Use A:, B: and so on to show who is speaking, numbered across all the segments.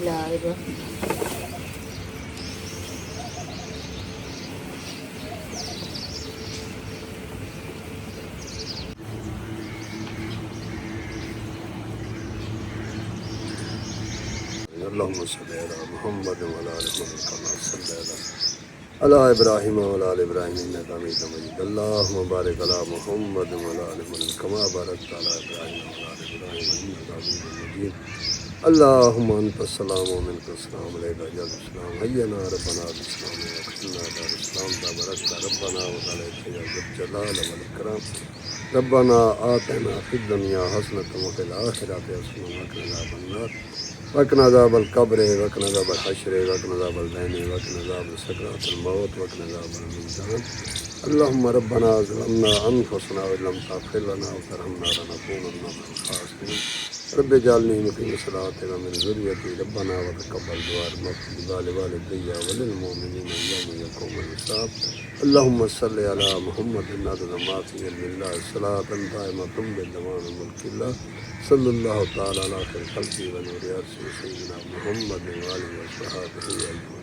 A: Live
B: अल्लाहुम्मा सल्लि अला मुहम्मद व अला आलि मुहम्मद कमा सल्लैता अला इब्राहीम व अला आलि इब्राहीम इन्नका हमीदुम मजीद। अल्लाहुम्मा बारिक अला मुहम्मद व अला आलि मुहम्मद कमा बारकता अला इब्राहीम व अला आलि इब्राहीम इन्नका हमीदुम मजीद। अल्लाहुम्मा अंतस सलाम व मिनकस सलाम अलैका या सलाम हय्यना रब्बना बिस्लाम व अखिलना दारुस्सलाम तबारकता रब्बना व अलैका या ज़ुल जलाल वल इकराम। रब्बना आतिना फिद दुनिया हसनतन व फिल आखिरति हसनतन व क़िना अज़ाबन्नार वक़िना अज़ाबल क़ब्र वक़िना अज़ाबल हश्र वक़िना अज़ाबल दैन वक़िना अज़ाब सकरातिल मौत वक़िना अज़ाबल मीज़ान। अल्लाहुम्मा रब्बना ज़लमना अनफुसना व लम तग़फिर लना व तरहमना लनकूनन्ना मिनल ख़ासिरीन। रब्बि जअलनी मुक़ीम सलाति व मिन ज़ुर्रिय्यति रब्बना व तक़ब्बल दुआ मग़फ़िर ली व लिवालिदैया व लिल मुमिनीना यौमा यक़ूमुल हिसाब। अल्लाहुम्मा सल्लि अला मुहम्मदिन अदद मा फ़ी इल्मिल्लाह सलातन दाइमतन बिदवाम मुल्किल्लाह सल्लल्लाहु तआला अला खैर खल्क़ी व नूरि अर्शी सय्यिदिना मुहम्मद व आलिहि व सहाबिहि अजमईन।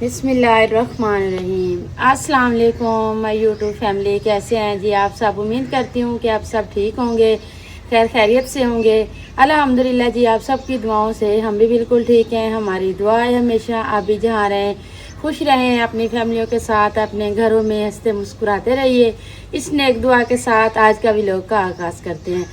A: बिस्मिल्लाहिर्रहमानिर्रहीम। अस्सलाम वालेकुम माय यूट्यूब फैमिली, कैसे हैं जी आप सब। उम्मीद करती हूँ कि आप सब ठीक होंगे, खैर खैरियत से होंगे। अल्हम्दुलिल्लाह जी, आप सब की दुआओं से हम भी बिल्कुल ठीक हैं। हमारी दुआ है हमेशा आप भी जहाँ रहें खुश रहें, अपनी फैमिलियों के साथ अपने घरों में हंसते मुस्कुराते रहिए। इस नेक दुआ के साथ आज का व्लॉग का आगाज़ करते हैं।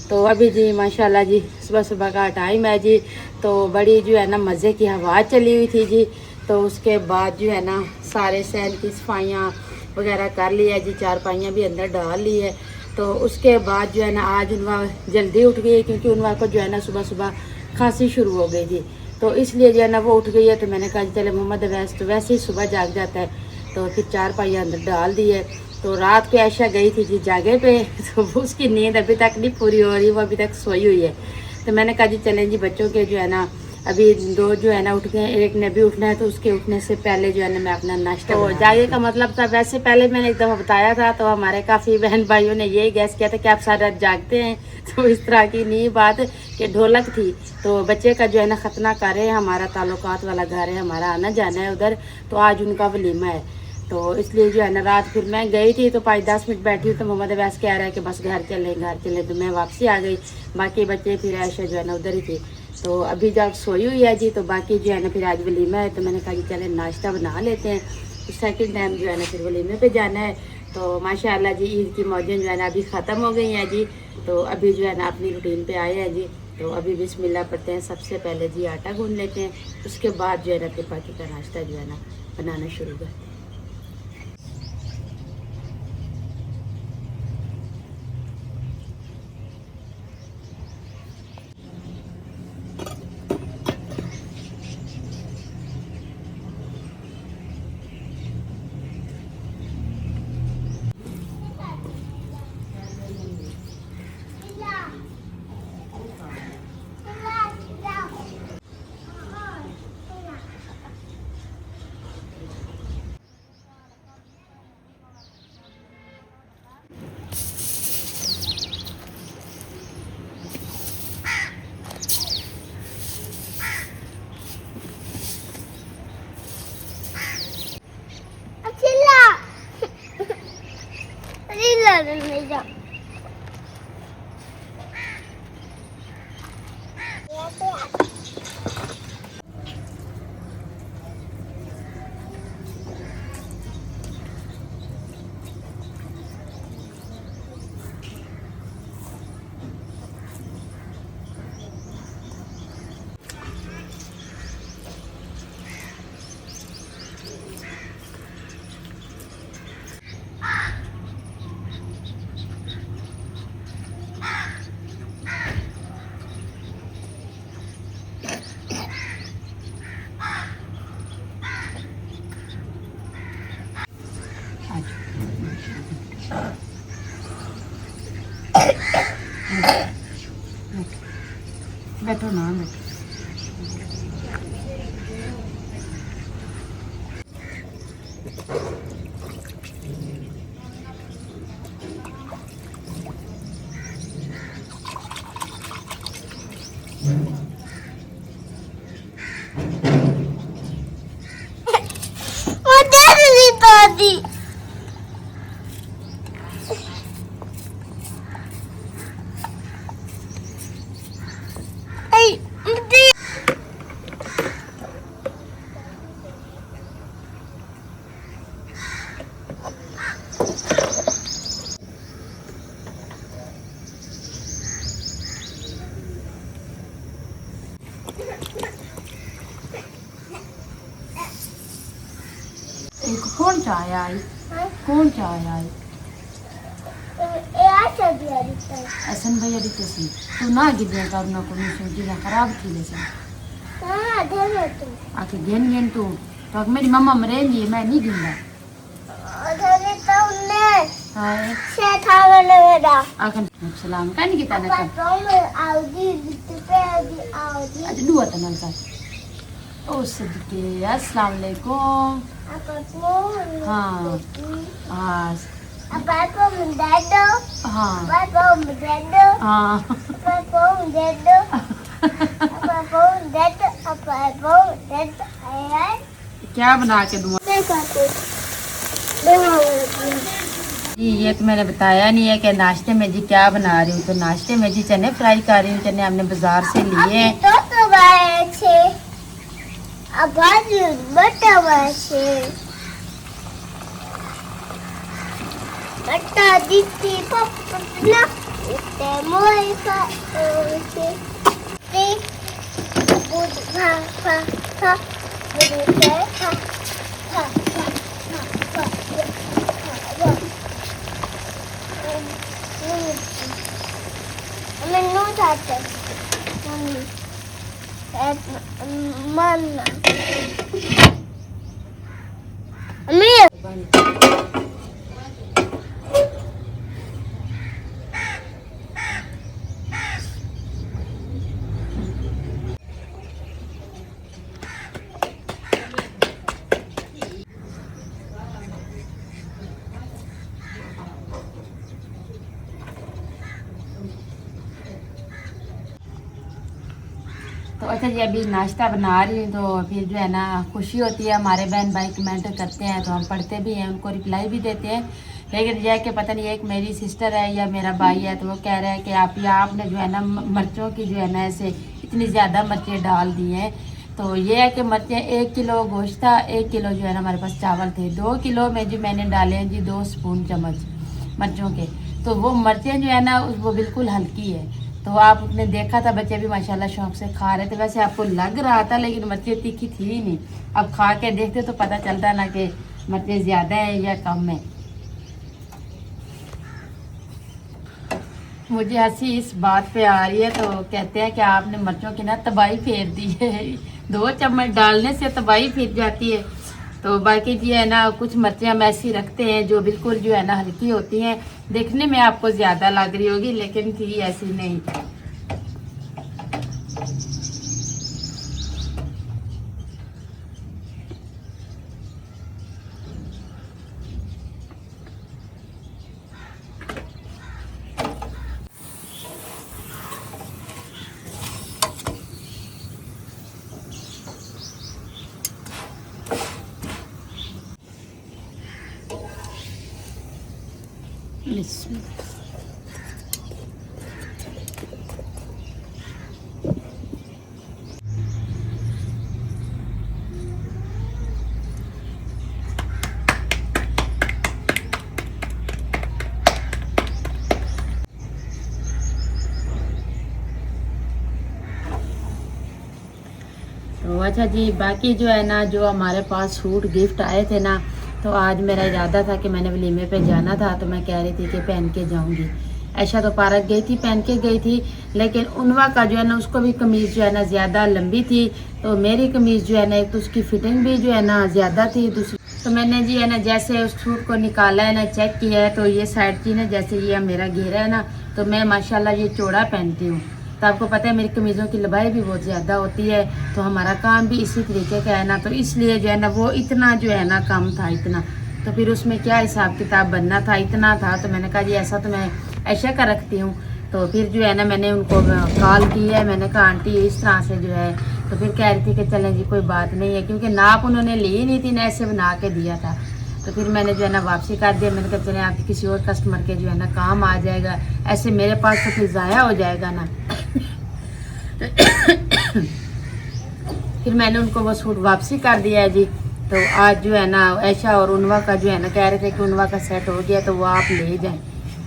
A: तो अभी जी माशाल्लाह जी सुबह सुबह का टाइम है जी, तो बड़ी जो है ना मज़े की हवा चली हुई थी जी। तो उसके बाद जो है ना सारे सहन की सफाइयाँ वगैरह कर ली है जी, चारपाइयाँ भी अंदर डाल ली है। तो उसके बाद जो है ना आज उनवा जल्दी उठ गई, क्योंकि उनवा को जो है ना सुबह सुबह खांसी शुरू हो गई थी। तो इसलिए जो है ना वो उठ गई है। तो मैंने कहा चले मोहम्मद अवैस तो वैसे ही सुबह जाग जाता है, तो फिर चारपाइयाँ अंदर डाल दी है। तो रात को ऐशा गई थी जी जागे पे, तो उसकी नींद अभी तक नहीं पूरी हो रही, वो अभी तक सोई हुई है। तो मैंने कहा जी चलें जी बच्चों के जो है ना अभी दो जो है ना उठ गए, एक ने भी उठना है तो उसके उठने से पहले जो है ना मैं अपना नाश्ता तो जागे का मतलब था। वैसे पहले मैंने एक दफ़ा बताया था तो हमारे काफ़ी बहन भाइयों ने यही गैस किया था कि आप सारी रात जागते हैं। तो इस तरह की नहीं बात कि ढोलक थी तो बच्चे का जो है ना खतना कर रहे हैं, हमारा ताल्लुकात वाला घर है, हमारा आना जाना है उधर, तो आज उनका वलीमा है। तो इसलिए जो है ना रात फिर मैं गई थी तो 5-10 मिनट बैठी हूँ तो मोहम्मद अवैस कह रहा है कि बस घर चले तो मैं वापसी आ गई। बाकी बच्चे फिर ऐशा जो है ना उधर ही थी। तो अभी जब सोई हुई है जी, तो बाकी जो है ना फिर आज वलीमा है तो मैंने कहा कि चले नाश्ता बना लेते हैं। तो सेकंड टाइम जो है ना फिर वलीमे पे जाना है। तो माशाल्लाह जी ईद की मौजें जो है ना अभी ख़त्म हो गई हैं जी। तो अभी जो है ना अपनी रूटीन पे आए हैं जी। तो अभी बिस्मिल्लाह पढ़ते हैं। सबसे पहले जी आटा गूंद लेते हैं, उसके बाद जो है ना फिर बाकी का नाश्ता जो है ना बनाना शुरू करते हैं। बैठो ना बैठो।
C: दादी
A: कौन चाय आई? कौन चाय आई? असन भैया दी तसी तू ना गिदे करना को नहीं सुनती ना खराब थी लेसे आके गेन तू तो मेरी मम्मा मरेंगी, मैं नहीं गिंदा akan salam kan kita nak ada dua teman kan. Oh sedikit. Assalamualaikum. हाँ हाँ क्या बना के दूँ जी? ये तो मैंने बताया नहीं है कि नाश्ते में जी क्या बना रही हूँ। तो नाश्ते में जी चने फ्राई कर रही हूँ। चने हमने बाजार से लिए हैं।
C: Mana?
A: तो अच्छा जी, अभी नाश्ता बना रही हूँ। तो फिर जो है ना खुशी होती है, हमारे बहन भाई कमेंट करते हैं तो हम पढ़ते भी हैं, उनको रिप्लाई भी देते हैं। लेकिन यह कि पता नहीं एक मेरी सिस्टर है या मेरा भाई है, तो वो कह रहा है कि आपने जो है ना मिर्चों की जो है ना ऐसे इतनी ज़्यादा मिर्चें डाल दी हैं। तो ये है कि मिर्चें 1 किलो गोश्त था, 1 किलो जो है ना हमारे पास चावल थे, 2 किलो में जो मैंने डाले हैं जी 2 स्पून चम्मच मिर्चों के। तो वो मिर्चें जो है ना वो बिल्कुल हल्की है। तो आपने देखा था बच्चे भी माशाल्लाह शौक से खा रहे थे। वैसे आपको लग रहा था लेकिन मिर्चें तीखी थी ही नहीं। अब खा के देखते तो पता चलता ना कि मिर्चें ज़्यादा है या कम है। मुझे हंसी इस बात पे आ रही है, तो कहते हैं कि आपने मिर्चों की ना तबाही फेर दी है। 2 चम्मच डालने से तबाही फिर जाती है। तो बाकी जी है ना कुछ मिर्चें हम ऐसी रखते हैं जो बिल्कुल जो है ना हल्की होती हैं, देखने में आपको ज़्यादा लग रही होगी लेकिन थी ऐसी नहीं। तो अच्छा जी, बाकी जो है ना जो हमारे पास सूट गिफ्ट आए थे ना, तो आज मेरा इरादा था कि मैंने वलीमे पे जाना था, तो मैं कह रही थी कि पहन के जाऊंगी। ऐशा तो पार्क गई थी, पहन के गई थी, लेकिन उनवा का जो है ना उसको भी कमीज़ जो है ना ज़्यादा लंबी थी। तो मेरी कमीज़ जो है ना एक तो उसकी फिटिंग भी जो है ना ज़्यादा थी, दूसरी तो मैंने जी है ना जैसे उस सूट को निकाला है ना, चेक किया है, तो ये साइड की ना जैसे ये मेरा घेरा है ना, तो मैं माशाल्लाह ये चौड़ा पहनती हूँ। तो आपको पता है मेरी कमीज़ों की लंबाई भी बहुत ज़्यादा होती है, तो हमारा काम भी इसी तरीके का है ना, तो इसलिए जो है ना वो इतना जो है ना कम था इतना। तो फिर उसमें क्या हिसाब किताब बनना था, इतना था। तो मैंने कहा जी ऐसा तो मैं ऐसा का रखती हूँ। तो फिर जो है ना मैंने उनको कॉल की है, मैंने कहा आंटी इस तरह से जो है। तो फिर कह रही थी कि चलें जी कोई बात नहीं है, क्योंकि नाप उन्होंने ली नहीं थी ना, ऐसे बना के दिया था। तो फिर मैंने जो है ना वापसी कर दिया। मैंने कहा चलें आपके किसी और कस्टमर के जो है ना काम आ जाएगा, ऐसे मेरे पास तो फिर ज़ाया हो जाएगा ना। फिर मैंने उनको वो सूट वापसी कर दिया है जी। तो आज जो है ना ऐशा और उनवा का जो है ना कह रहे थे कि उनवा का सेट हो गया तो वो आप ले जाएं।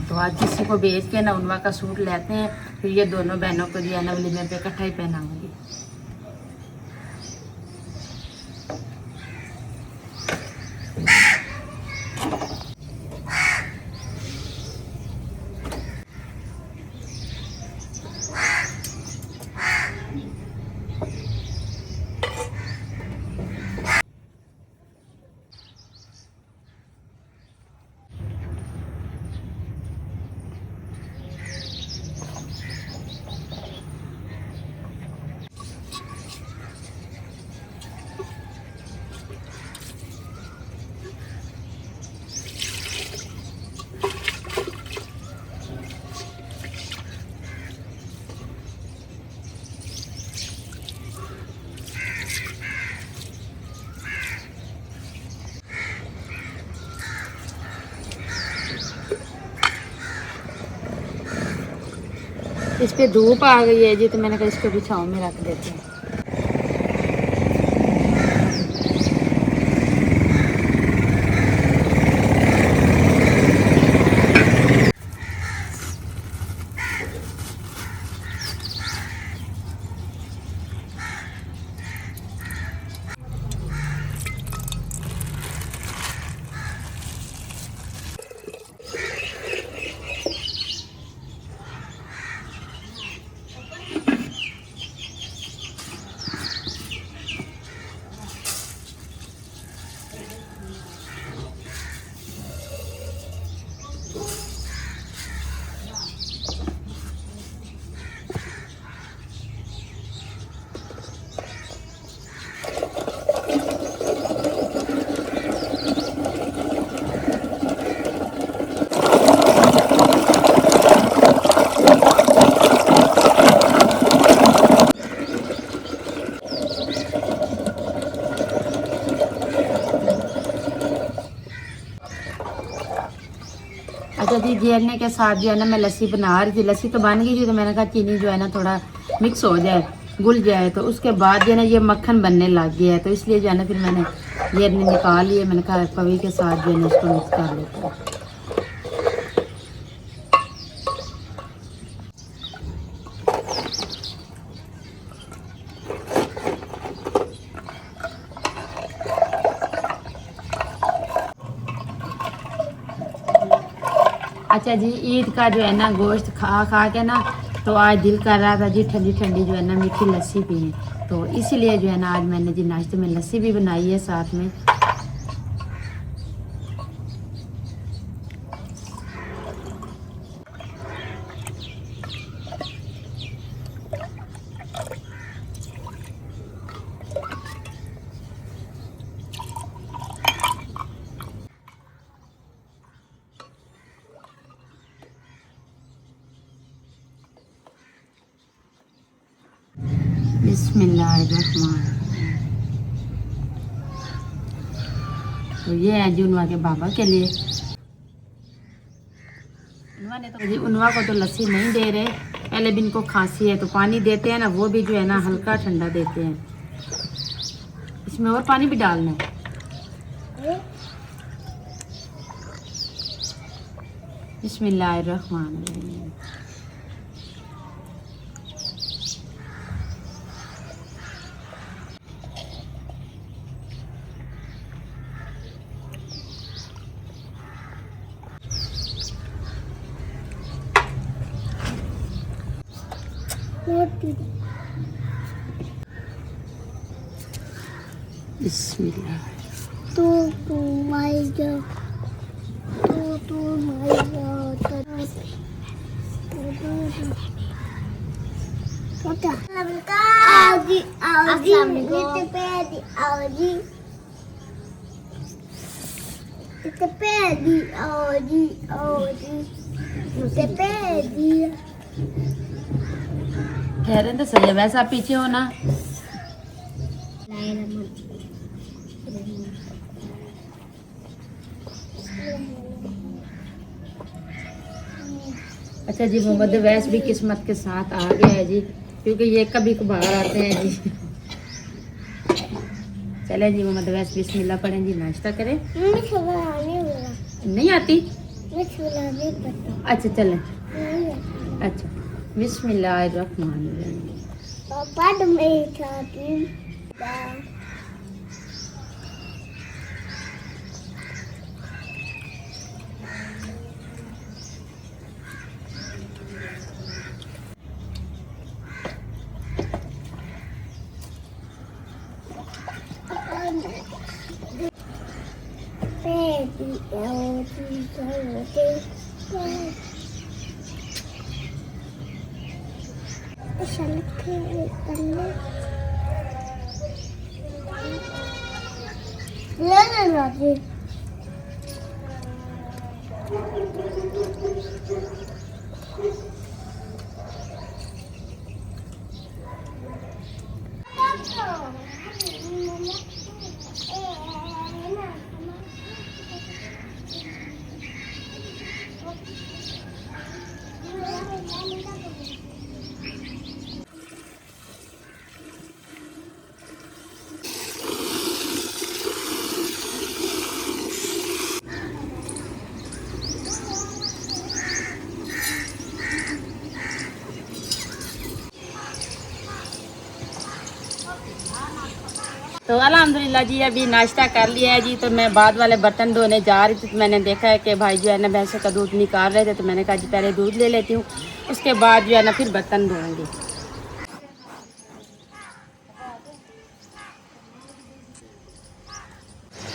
A: तो आज किसी को भेज के ना उनवा का सूट लेते हैं, फिर ये दोनों बहनों को जो है ना वलीमे पे इकट्ठा ही पहनाऊंगी। इस पे धूप आ गई है जी, तो मैंने कहा इसको भी छाँव में रख देते हैं। घेरने के साथ जो है ना मैं लस्सी बना रही थी। लस्सी तो बन गई थी, तो मैंने कहा चीनी जो है ना थोड़ा मिक्स हो जाए, घुल जाए, तो उसके बाद जो है ना ये मक्खन बनने लग गया है। तो इसलिए जो है ना फिर मैंने घेरने निकाल लिए। मैंने कहा पवी के साथ जो है ना इसको मिक्स कर लेते हैं। अच्छा जी, ईद का जो है ना गोश्त खा खा के ना तो आज दिल कर रहा था जी ठंडी ठंडी जो है ना मीठी लस्सी पिए। तो इसीलिए जो है ना आज मैंने जी नाश्ते में लस्सी भी बनाई है साथ में। बिस्मिल्लाहिर्रहमान। तो ये है जी उनवा के बाबा के लिए। उनवा ने तो जी उनवा को तो लस्सी नहीं दे रहे, पहले भी इनको खांसी है तो पानी देते हैं ना, वो भी जो है ना हल्का ठंडा देते हैं। इसमें और पानी भी डालना है। बिस्मिल्लाहिर्रहमानिर्रहीम। बिस्मिल्लाह।
C: तू माय गॉड, तू माय गॉड, आओ जी, इतने पैदी, आओ जी, इतने पैदी, आओ जी, इतने पैदी।
A: ठहरे तो सही है, वैसे आप पीछे हो ना। अच्छा जी, मोहम्मद वैस भी किस्मत के साथ आ गया है जी, क्योंकि ये कभी कभार आते हैं जी। चले जी मोहम्मद वैस बिस्मिल्लाह पढ़ें जी, नाश्ता करें। नहीं आती? अच्छा चलें। अच्छा बिस्मिल्लाहिर्रहमानिर्रहीम।
C: पापा तो मेरी खाती
A: तो अल्हम्दुलिल्लाह जी अभी नाश्ता कर लिया है जी। तो मैं बाद वाले बर्तन धोने जा रही थी, तो मैंने देखा है कि भाई जो है ना भैंसों का दूध निकाल रहे थे, तो मैंने कहा जी पहले दूध ले लेती हूँ, उसके बाद जो है ना फिर बर्तन धोऊंगी।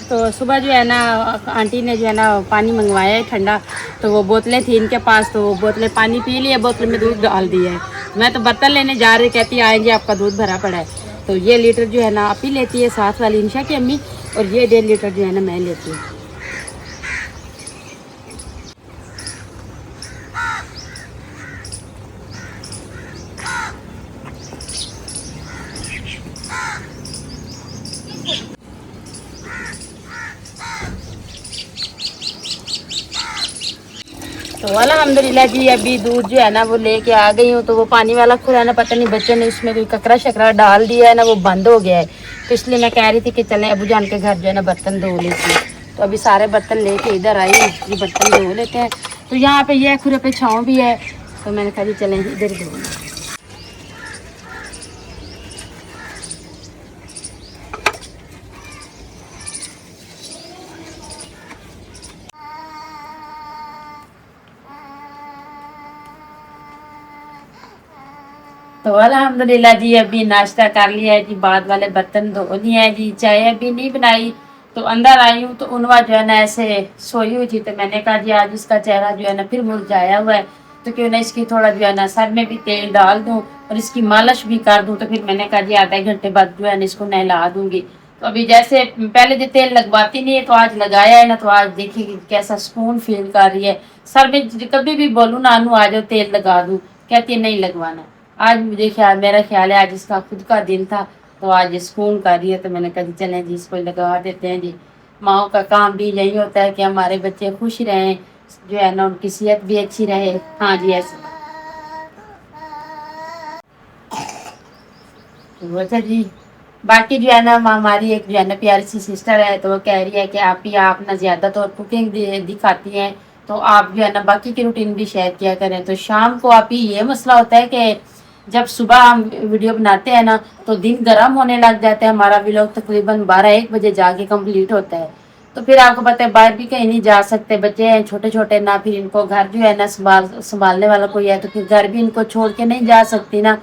A: तो सुबह जो है ना आंटी ने जो है ना पानी मंगवाया है ठंडा, तो वो बोतलें थी इनके पास, तो वो बोतलें पानी पी लिए, बोतल में दूध डाल दिया है। मैं तो बर्तन लेने जा रही, कहती आएंगे आपका दूध भरा पड़ा है। तो ये लीटर जो है ना आप ही लेती है, साथ वाली इंशा की अम्मी, और ये 1.5 लीटर जो है ना मैं लेती हूँ। तो तो अल्हम्दुलिल्लाह जी अभी दूध जो है ना वो लेके आ गई हूँ। तो वो पानी वाला खुला ना, पता नहीं बच्चे ने उसमें कोई ककरा शकरा डाल दिया है ना, वो बंद हो गया है। तो इसलिए मैं कह रही थी कि चलें अबू जान के घर जो है ना बर्तन धो लेती हूँ। तो अभी सारे बर्तन लेके इधर आई, ये बर्तन धो लेते हैं। तो यहाँ पे ये खुरे पे छाँव भी है, तो मैंने कहा जी चलें इधर धो लें। तो अल्हम्दुलिल्लाह जी अभी नाश्ता कर लिया है जी, बाद वाले बर्तन धो लिए हैं जी, चाय अभी नहीं बनाई। तो अंदर आई हूँ तो उनवा जो है ना ऐसे सोई हुई थी। तो मैंने कहा जी आज इसका चेहरा जो है ना फिर मुरझाया हुआ है, तो क्यों ना इसकी थोड़ा जो है ना सर में भी तेल डाल दूँ और इसकी मालिश भी कर दूँ। तो फिर मैंने कहा जी आधे घंटे बाद जो है ना इसको नहला दूंगी। तो अभी जैसे पहले जो तेल लगवाती नहीं है, तो आज लगाया है ना, तो आज देखिए कैसा सुकून फील कर रही है। सर में कभी भी बोलूँ ना अनु आ जाओ तेल लगा दूँ, कहती है नहीं लगवाना। आज मुझे मेरा ख्याल है आज इसका खुद का दिन था, तो आज सुकून कर रही है। तो मैंने कहा चलें जी इसको लगा देते हैं जी। माओ का काम भी यही होता है कि हमारे बच्चे खुश रहें, जो है ना उनकी सेहत भी अच्छी रहे। हाँ जी ऐसे तो अच्छा जी। बाकी जो है ना हमारी एक जो है ना प्यारी सी सिस्टर है, तो वो कह रही है कि आप ना ज़्यादा तौर कुकिंग दिखाती हैं, तो आप जो है ना बाकी की रूटीन भी शेयर किया करें। तो शाम को आप ही ये मसला होता है कि जब सुबह हम वीडियो बनाते हैं ना, तो दिन गर्म होने लग जाता है। हमारा व्लॉग तकरीबन 12-1 बजे जाके कंप्लीट होता है। तो फिर आपको पता है बाहर भी कहीं नहीं जा सकते, बच्चे हैं छोटे छोटे ना, फिर इनको घर जो है ना संभालने वाला कोई है, तो फिर घर भी इनको छोड़ के नहीं जा सकती ना।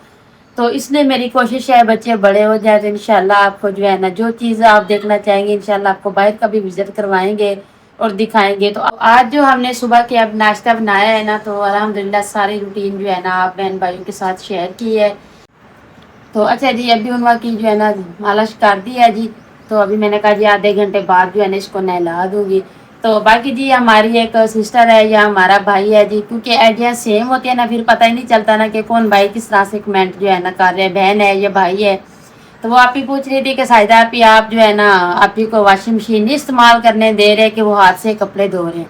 A: तो इसलिए मेरी कोशिश है बच्चे बड़े हो जाए तो इंशाल्लाह आपको जो है ना जो चीज़ आप देखना चाहेंगे इंशाल्लाह आपको बाहर का भी विजिट करवाएंगे और दिखाएंगे। तो आज जो हमने सुबह के अब नाश्ता बनाया है ना, तो अल्हम्दुलिल्लाह सारी रूटीन जो है ना आप बहन भाइयों के साथ शेयर की है। तो अच्छा जी अभी उनवा की जो है ना मालिश कर दी है जी। तो अभी मैंने कहा जी आधे घंटे बाद जो है ना इसको नहला दूंगी। तो बाकी जी हमारी एक सिस्टर है या हमारा भाई है जी, क्योंकि आइडिया सेम होती है ना, फिर पता ही नहीं चलता ना कि कौन भाई किस तरह से कमेंट जो है ना कर रहे हैं, बहन है या भाई है। तो वो आप ही पूछ रही थी कि साहिदा आप जो है ना आप ही को वॉशिंग मशीन नहीं इस्तेमाल करने दे रहे कि वो हाथ से कपड़े धो रहे हैं।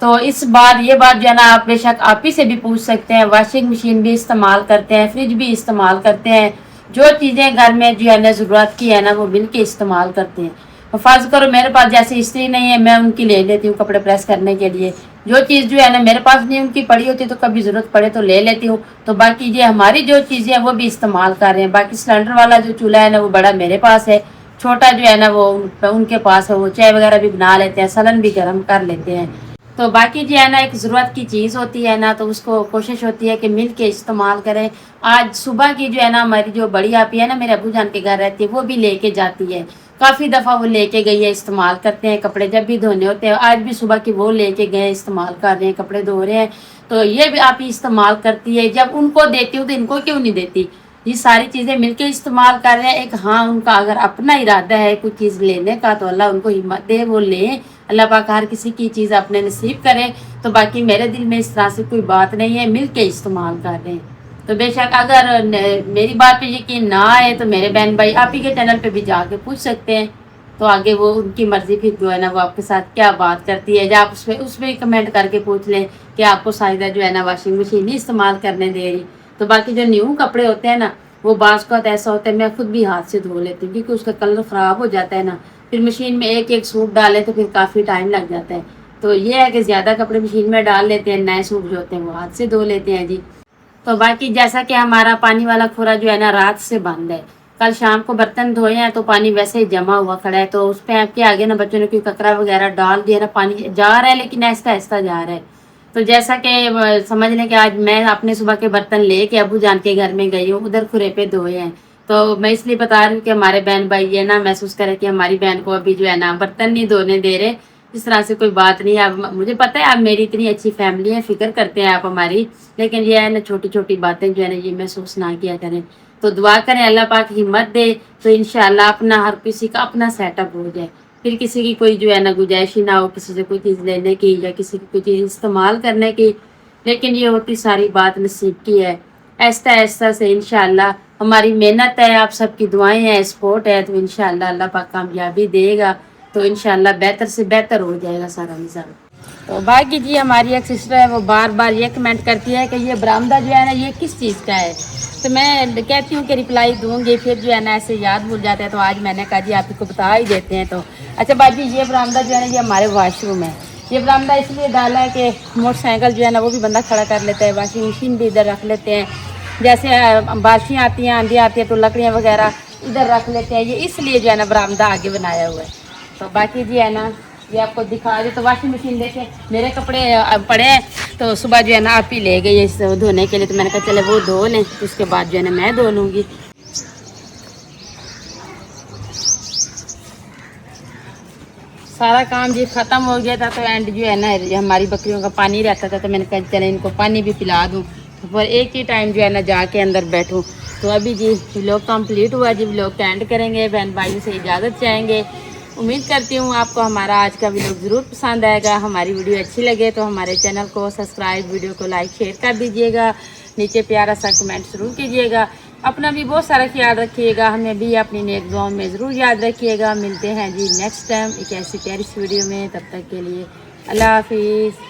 A: तो ये बात जो है ना आप बेशक आप ही से भी पूछ सकते हैं। वॉशिंग मशीन भी इस्तेमाल करते हैं, फ्रिज भी इस्तेमाल करते हैं, जो चीज़ें घर में जो है ना ज़रूरत की है ना वो मिल के इस्तेमाल करते हैं। तो फर्ज करो मेरे पास जैसे इस्त्री नहीं है, मैं उनकी ले लेती हूँ कपड़े प्रेस करने के लिए। जो चीज़ जो है ना मेरे पास नहीं उनकी पड़ी होती, तो कभी ज़रूरत पड़े तो ले लेती हूँ। तो बाकी ये हमारी जो चीज़ें हैं वो भी इस्तेमाल कर रहे हैं। बाकी सिलेंडर वाला जो चूल्हा है ना वो बड़ा मेरे पास है, छोटा जो है ना वो उनके पास है। वो चाय वगैरह भी बना लेते हैं, सलन भी गर्म कर लेते हैं। तो बाकी जो है ना एक ज़रूरत की चीज़ होती है ना, तो उसको कोशिश होती है कि मिल के इस्तेमाल करें। आज सुबह की जो है ना हमारी जो बड़ी आपी है ना मेरे अबू जान के घर रहती है, वो भी लेके जाती है। काफ़ी दफ़ा वो लेके गई है, इस्तेमाल करते हैं कपड़े जब भी धोने होते हैं। आज भी सुबह की वो लेके गए, इस्तेमाल कर रहे हैं, कपड़े धो रहे हैं। तो ये भी आप ही इस्तेमाल करती है। जब उनको देती हूँ तो इनको क्यों नहीं देती। ये सारी चीज़ें मिलके इस्तेमाल कर रहे हैं। एक हाँ उनका अगर अपना इरादा है कोई चीज़ लेने का, तो अल्लाह उनको हिम्मत दे, वो लें। अल्लाह पाक हर किसी की चीज़ अपने नसीब करे। तो बाकी मेरे दिल में इस तरह से कोई बात नहीं है, मिल के इस्तेमाल कर रहे हैं। तो बेशक अगर मेरी बात पे यकीन ना आए तो मेरे बहन भाई आप ही के चैनल पे भी जाके पूछ सकते हैं। तो आगे वो उनकी मर्ज़ी फिर जो है ना वो आपके साथ क्या बात करती है, या आप उसमें कमेंट करके पूछ लें कि आपको साहिदा जो है ना वॉशिंग मशीन नहीं इस्तेमाल करने दे रही। तो बाकी जो न्यू कपड़े होते हैं ना वो बाज़ का ऐसा होता है मैं खुद भी हाथ से धो लेती हूँ, क्योंकि उसका कलर ख़राब हो जाता है ना, फिर मशीन में एक एक सूट डालें तो फिर काफ़ी टाइम लग जाता है। तो ये है कि ज़्यादा कपड़े मशीन में डाल लेते हैं, नए सूट जो होते हैं वो हाथ से धो लेते हैं जी। तो बाकी जैसा कि हमारा पानी वाला खोरा जो है ना रात से बंद है। कल शाम को बर्तन धोए हैं तो पानी वैसे ही जमा हुआ खड़ा है, तो उस पर आपके आगे ना बच्चों ने कोई कचरा वगैरह डाल दिया ना, पानी जा रहा है लेकिन ऐसा ऐसा जा रहा है। तो जैसा कि समझ लें कि आज मैं अपने सुबह के बर्तन लेके अबू जान के घर में गई हूँ, उधर खुरे पे धोए हैं। तो मैं इसलिए बता रही हूँ कि हमारे बहन भाई ये ना महसूस करें कि हमारी बहन को अभी जो है ना बर्तन नहीं धोने दे रहे। इस तरह से कोई बात नहीं है। अब मुझे पता है आप मेरी इतनी अच्छी फैमिली है, फिक्र करते हैं आप हमारी, लेकिन ये है ना छोटी छोटी बातें जो है ना ये महसूस ना किया करें। तो दुआ करें अल्लाह पाक हिम्मत दे, तो इंशाल्लाह अपना हर किसी का अपना सेटअप हो जाए, फिर किसी की कोई जो है ना गुंजाइश ही ना हो किसी से कोई चीज़ लेने की या किसी की कोई चीज़ इस्तेमाल करने की। लेकिन ये होती सारी बात नसीब की है। ऐसा ऐसा से इंशाल्लाह हमारी मेहनत है, आप सबकी दुआएं हैं, सपोर्ट है, तो इंशाल्लाह अल्लाह पाक कामयाबी देगा। तो इंशाल्लाह बेहतर से बेहतर हो जाएगा सारा निज़ाम। तो बाकी जी हमारी एक सिस्टर है, वो बार बार ये कमेंट करती है कि ये बरामदा जो है ना ये किस चीज़ का है। तो मैं कहती हूँ कि रिप्लाई दूंगी, फिर जो है ना ऐसे याद भूल जाते हैं। तो आज मैंने कहा जी आपको बता ही देते हैं। तो अच्छा बाजी, ये बरामदा जो है ना ये हमारे वॉशरूम है। ये बरामदा इसलिए डाला है कि मोटरसाइकिल जो है ना वो भी बंदा खड़ा कर लेता है, वॉशिंग मशीन भी इधर रख लेते हैं। जैसे बारिशें आती हैं, आंधी आती है तो लकड़ियाँ वगैरह इधर रख लेते हैं। ये इसलिए जो है ना बरामदा आगे बनाया हुआ है। तो बाकी जी है ना ये आपको दिखा रही। तो वॉशिंग मशीन देखे मेरे कपड़े पड़े हैं, तो सुबह जो है ना आप ही ले गए इस धोने के लिए। तो मैंने कहा चले वो धो लें, तो उसके बाद जो है ना मैं धो लूँगी। सारा काम जी ख़त्म हो गया था। तो एंड जो है ना हमारी बकरियों का पानी रहता था, तो मैंने कहा चले इनको पानी भी पिला दूँ, तो फिर एक ही टाइम जो है ना जाके अंदर बैठूँ। तो अभी जी व्लॉग कंप्लीट हुआ जी, व्लॉग का एंड करेंगे, बहन भाइयों से इजाज़त चाहेंगे। उम्मीद करती हूँ आपको हमारा आज का व्लॉग ज़रूर पसंद आएगा। हमारी वीडियो अच्छी लगे तो हमारे चैनल को सब्सक्राइब, वीडियो को लाइक शेयर कर दीजिएगा। नीचे प्यारा सा कमेंट ज़रूर कीजिएगा। अपना भी बहुत सारा ख्याल रखिएगा, हमें भी अपनी नेक दुआओं में ज़रूर याद रखिएगा। मिलते हैं जी नेक्स्ट टाइम एक ऐसी प्यारी सी वीडियो में। तब तक के लिए अल्लाह हाफिज़।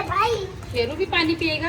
C: भाई
A: शेरू भी पानी पिएगा।